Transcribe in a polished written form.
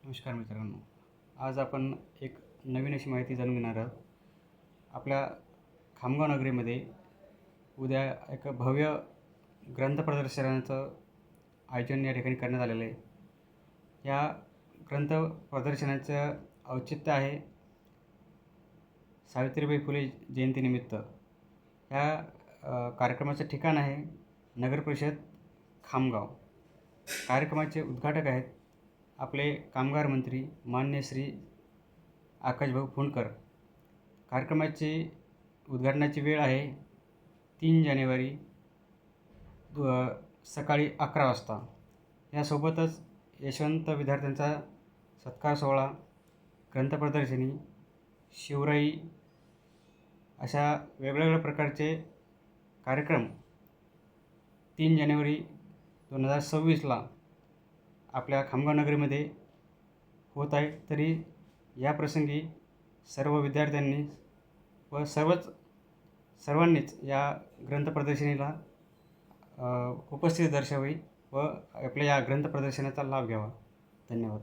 नमस्कार मित्रांनो. आज आपण एक नवीन अशी माहिती जाणून घेणार आहोत. आपल्या खामगाव नगरीमध्ये उद्या एक भव्य ग्रंथ प्रदर्शनाचं आयोजन या ठिकाणी करण्यात आलेलं आहे. या ग्रंथ प्रदर्शनाचं औचित्य आहे सावित्रीबाई फुले जयंतीनिमित्त. कार्यक्रमाचं ठिकाण आहे नगर परिषद खामगाव. कार्यक्रमाचे उद्घाटक आहेत आपले कामगार मंत्री मान्य श्री आकाशभाऊ फुंडकर. कार्यक्रमाची उद्घाटनाची वेळ आहे 3 जानेवारी सकाळी 11 वाजता. यासोबतच यशवंत विद्यार्थ्यांचा सत्कार सोहळा, ग्रंथ प्रदर्शनी, शिवराई अशा वेगवेगळ्या प्रकारचे कार्यक्रम 3 जानेवारी 2026ला आपल्या खामगाव नगरीमध्ये होत आहे. तरी या प्रसंगी सर्व विद्यार्थ्यांनी व सर्वांनीच या ग्रंथ प्रदर्शनीला उपस्थिती दर्शवावी व आपल्या या ग्रंथ प्रदर्शनाचा लाभ घ्यावा. धन्यवाद.